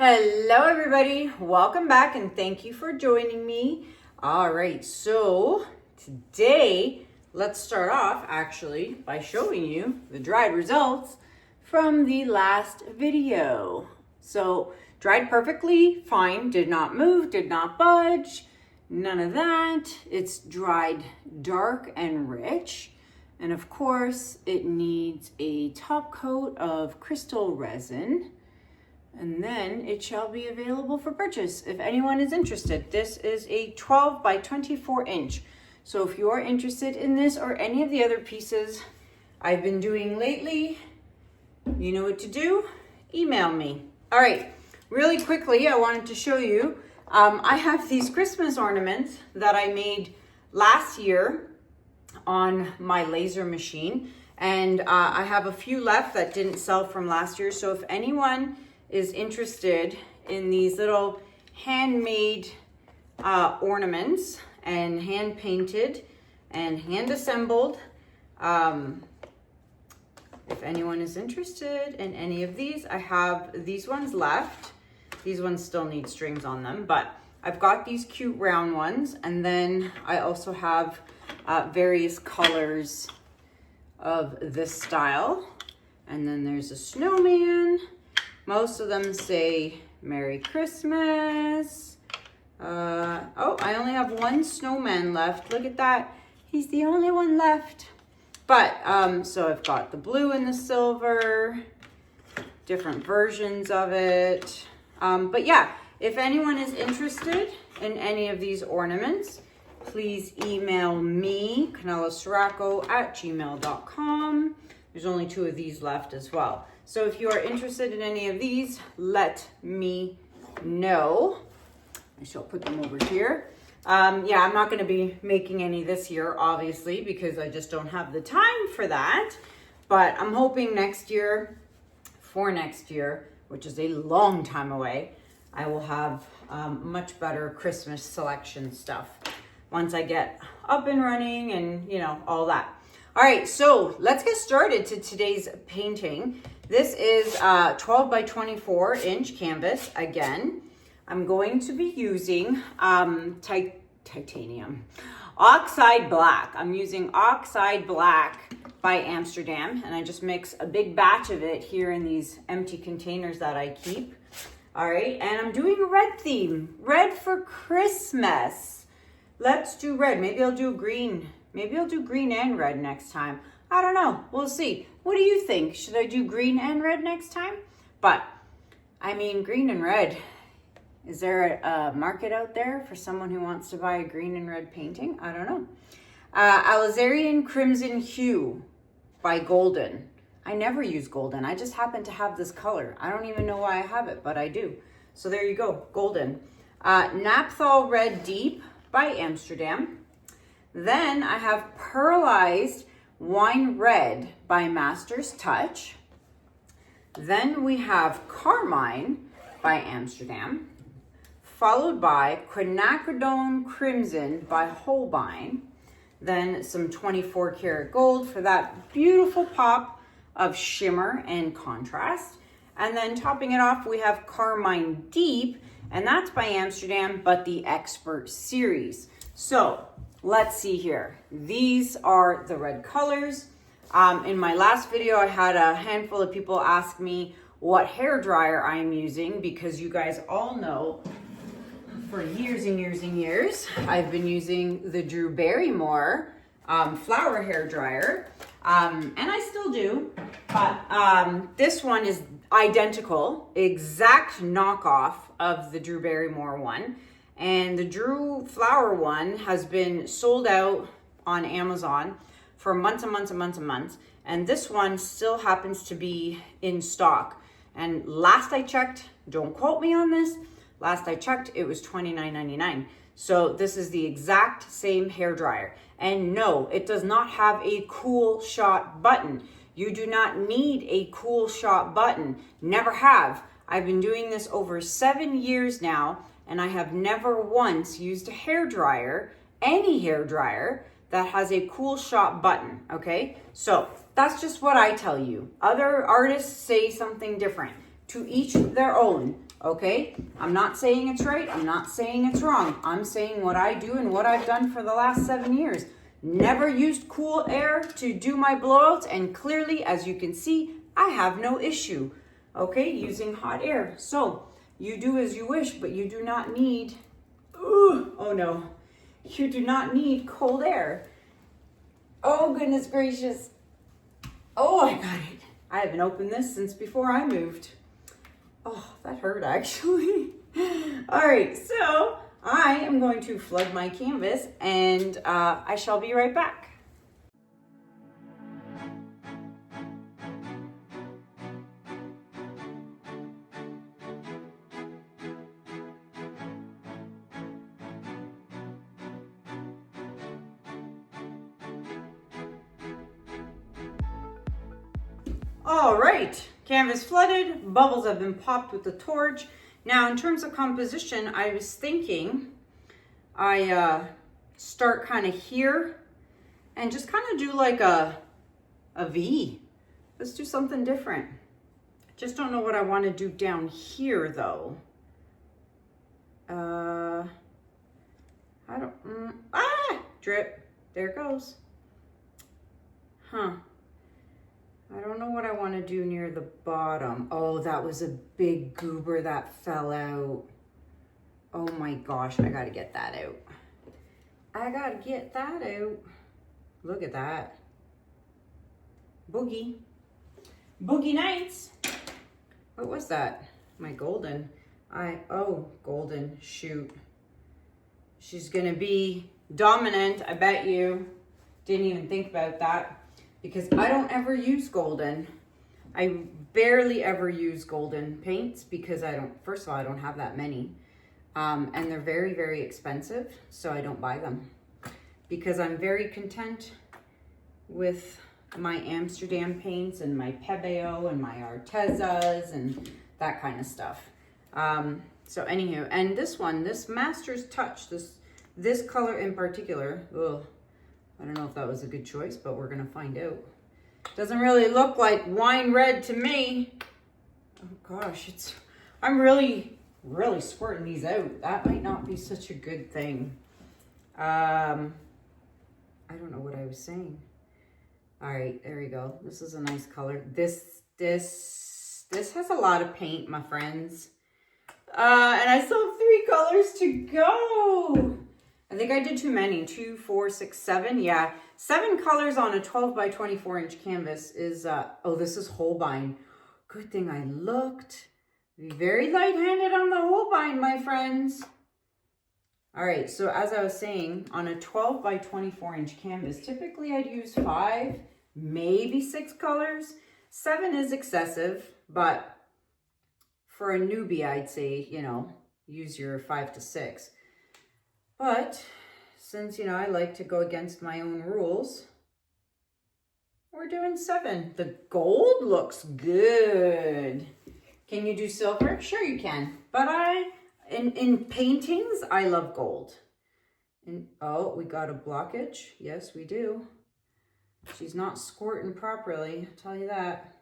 Hello everybody, welcome back and thank you for joining me. All right, so today let's start off actually by showing you the dried results from the last video. So dried perfectly fine, did not move, did not budge, none of that. It's dried dark and rich. And of course it needs a top coat of Krystal Resin. And then it shall be available for purchase if anyone is interested. This is a 12 by 24 inch. So if you are interested in this or any of the other pieces I've been doing lately, you know what to do, email me. All right, really quickly, I wanted to show you, I have these Christmas ornaments that I made last year on my laser machine. And I have a few left that didn't sell from last year. So if anyone is interested in these little handmade ornaments and hand painted and hand assembled, if anyone is interested in any of these, I have these ones left. These ones still need strings on them, but I've got these cute round ones, and then I also have various colors of this style. And then there's a snowman. Most of them say Merry Christmas. Oh, I only have one snowman left. Look at that. He's the only one left. But, so I've got the blue and the silver, different versions of it. But yeah, if anyone is interested in any of these ornaments, please email me, kanella@gmail.com. There's only 2 of these left as well. So if you are interested in any of these, let me know. I shall put them over here. Yeah, I'm not going to be making any this year, obviously, because I just don't have the time for that. But I'm hoping next year, which is a long time away, I will have much better Christmas selection stuff once I get up and running and, you know, all that. All right, so let's get started to today's painting. This is 12 by 24 inch canvas. Again, I'm going to be using titanium, Oxide Black. I'm using Oxide Black by Amsterdam, and I just mix a big batch of it here in these empty containers that I keep. All right, and I'm doing a red theme, red for Christmas. Let's do red. Maybe I'll do green. Maybe I'll do green and red next time. I don't know. We'll see. What do you think? Should I do green and red next time? But, I mean, green and red. Is there a market out there for someone who wants to buy a green and red painting? I don't know. Alizarian Crimson Hue by Golden. I never use golden. I just happen to have this color. I don't even know why I have it, but I do. So there you go, golden. Napthol Red Deep by Amsterdam. Then I have Pearlized Wine Red by Master's Touch. Then we have Carmine by Amsterdam, followed by Quinacridone Crimson by Holbein. Then some 24 karat gold for that beautiful pop of shimmer and contrast. And then topping it off, we have Carmine Deep, and that's by Amsterdam, but the Expert Series. So let's see here. These are the red colors. In my last video, I had a handful of people ask me what hair dryer I'm using, because you guys all know for years and years and years, I've been using the Drew Barrymore flower hair dryer. And I still do, but this one is identical, exact knockoff of the Drew Barrymore one. And the Drew Flower one has been sold out on Amazon for months and months and months and months. And this one still happens to be in stock. And last I checked, don't quote me on this, last I checked, it was $29.99. So this is the exact same hair dryer. And no, it does not have a cool shot button. You do not need a cool shot button. Never have. I've been doing this over 7 years now, and I have never once used a hair dryer, any hair dryer, that has a cool shot button, okay? So that's just what I tell you. Other artists say something different. To each their own. Okay, I'm not saying it's right. I'm not saying it's wrong. I'm saying what I do and what I've done for the last 7 years. Never used cool air to do my blowouts, and clearly, as you can see, I have no issue, okay, using hot air. So you do as you wish, but you do not need, oh no, you do not need cold air. Oh, goodness gracious. Oh, I got it. I haven't opened this since before I moved. Oh, that hurt actually. All right, so I am going to flood my canvas and I shall be right back. All right, canvas flooded, bubbles have been popped with the torch. Now, in terms of composition, I was thinking I start kind of here and just kind of do like a V. Let's do something different. Just don't know what I want to do down here though. I don't, drip, there it goes. Huh. I don't know what I want to do near the bottom. Oh, that was a big goober that fell out. Oh my gosh, I gotta get that out. I gotta get that out. Look at that. Boogie. Boogie nights. What was that? My golden. Golden, shoot. She's gonna be dominant, I bet you. Didn't even think about that. Because I don't ever use golden. I barely ever use golden paints because first of all, I don't have that many. And they're very, very expensive, so I don't buy them. Because I'm very content with my Amsterdam paints and my Pebeo and my Artezas and that kind of stuff. So anywho, and this one, this Master's Touch, this color in particular, I don't know if that was a good choice, but we're gonna find out. Doesn't really look like wine red to me. Oh gosh, I'm really squirting these out. That might not be such a good thing. I don't know what I was saying. All right, there we go. This is a nice color. This has a lot of paint, my friends. And I still have 3 colors to go. I think I did too many. 2, 4, 6, 7. Yeah, 7 colors on a 12 by 24 inch canvas is, this is Holbein. Good thing I looked. Very light-handed on the Holbein, my friends. All right, so as I was saying, on a 12 by 24 inch canvas, typically I'd use 5, maybe 6 colors. 7 is excessive, but for a newbie, I'd say, use your 5 to 6. But since, I like to go against my own rules, we're doing 7. The gold looks good. Can you do silver? Sure you can. But in paintings, I love gold. And we got a blockage. Yes, we do. She's not squirting properly, I'll tell you that.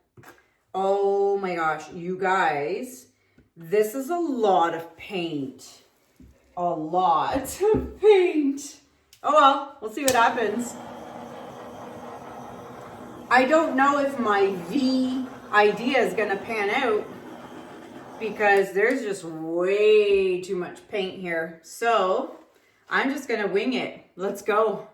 Oh my gosh, you guys, this is a lot of paint. A lot of paint. Oh well, we'll see what happens. I don't know if my V idea is gonna pan out because there's just way too much paint here. So I'm just gonna wing it. Let's go.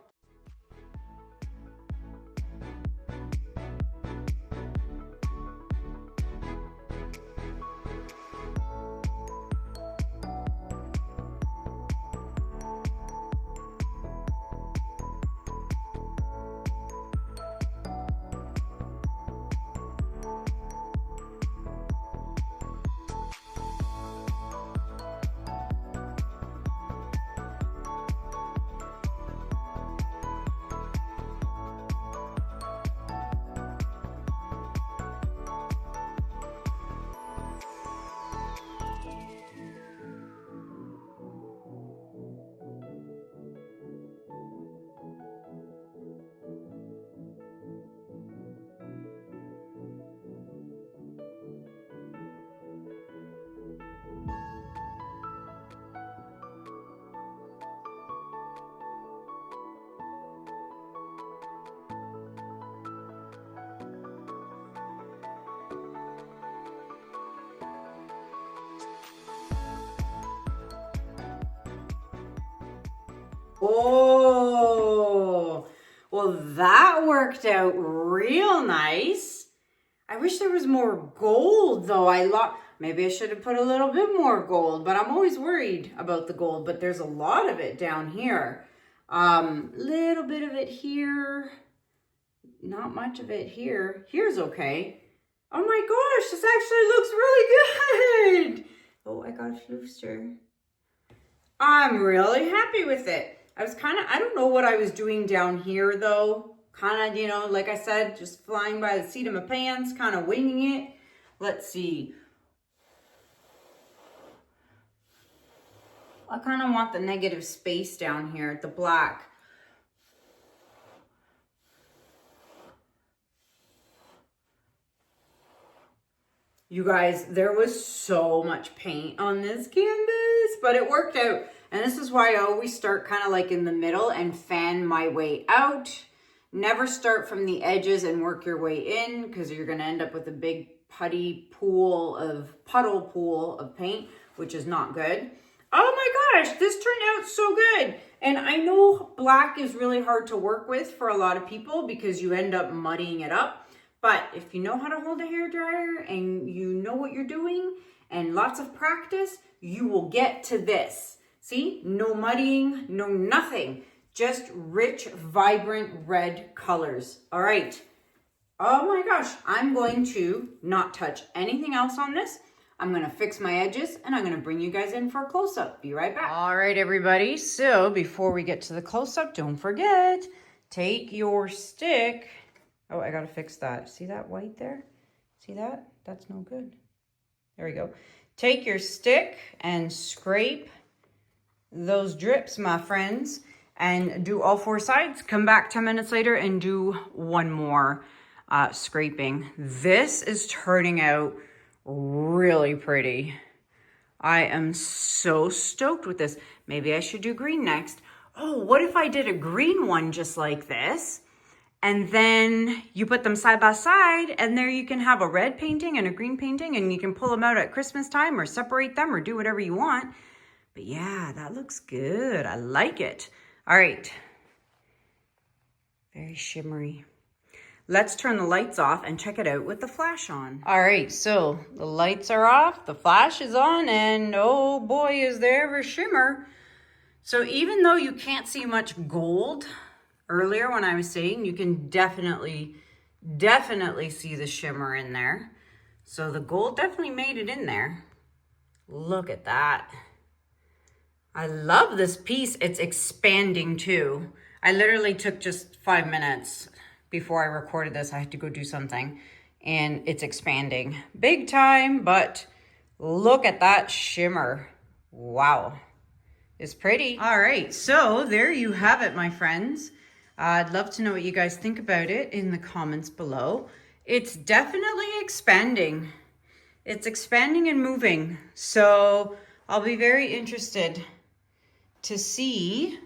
Oh, well, that worked out real nice. I wish there was more gold though. Maybe I should have put a little bit more gold, but I'm always worried about the gold, but there's a lot of it down here. Little bit of it here. Not much of it here. Here's okay. Oh my gosh, this actually looks really good. Oh, I got a flooster. I'm really happy with it. I don't know what I was doing down here though. Kind of, you know, like I said, just flying by the seat of my pants, kind of winging it. Let's see. I kind of want the negative space down here, the black. You guys, there was so much paint on this canvas, but it worked out. And this is why I always start kind of like in the middle and fan my way out. Never start from the edges and work your way in, because you're going to end up with a big puddle pool of paint, which is not good. Oh my gosh, this turned out so good. And I know black is really hard to work with for a lot of people because you end up muddying it up. But if you know how to hold a hairdryer and you know what you're doing and lots of practice, you will get to this. See, no muddying, no nothing. Just rich, vibrant red colors. All right. Oh my gosh, I'm going to not touch anything else on this. I'm going to fix my edges and I'm going to bring you guys in for a close-up. Be right back. All right, everybody. So before we get to the close-up, don't forget, take your stick. Oh, I got to fix that. See that white there? See that? That's no good. There we go. Take your stick and scrape those drips, my friends, and do all 4 sides. Come back 10 minutes later and do one more scraping. This is turning out really pretty. I am so stoked with this. Maybe I should do green next. Oh, what if I did a green one just like this? And then you put them side by side and there you can have a red painting and a green painting and you can pull them out at Christmas time or separate them or do whatever you want. But yeah, that looks good. I like it. All right. Very shimmery. Let's turn the lights off and check it out with the flash on. All right, so the lights are off, the flash is on, and oh boy, is there ever shimmer. So even though you can't see much gold, earlier when I was saying, you can definitely see the shimmer in there. So the gold definitely made it in there. Look at that. I love this piece. It's expanding too. I literally took just 5 minutes before I recorded this. I had to go do something and it's expanding big time, but look at that shimmer. Wow, it's pretty. All right, so there you have it, my friends. I'd love to know what you guys think about it in the comments below. It's definitely expanding. It's expanding and moving. So I'll be very interested to see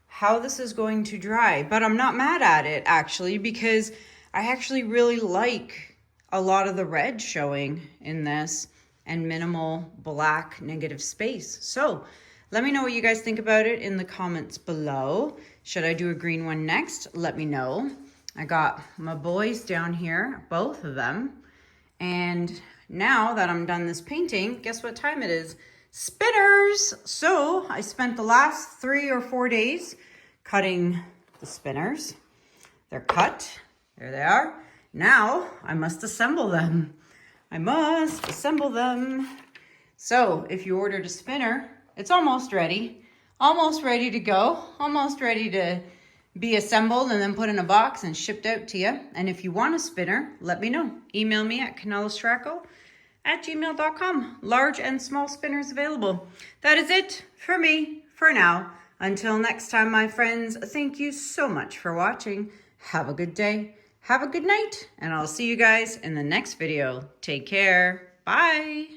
how this is going to dry, but I'm not mad at it actually, because I actually really like a lot of the red showing in this and minimal black negative space. So let me know what you guys think about it in the comments below. Should I do a green one next? Let me know. I got my boys down here, both of them. And now that I'm done this painting, guess what time it is? Spinners. So I spent the last 3 or 4 days cutting the spinners. They're cut. There they are. Now I must assemble them. I must assemble them. So if you ordered a spinner, it's almost ready. Almost ready to go. Almost ready to be assembled and then put in a box and shipped out to you. And if you want a spinner, let me know. Email me at kanellaciraco@gmail.com. Large and small spinners available. That is it for me for now. Until next time, my friends, thank you so much for watching. Have a good day. Have a good night. And I'll see you guys in the next video. Take care. Bye.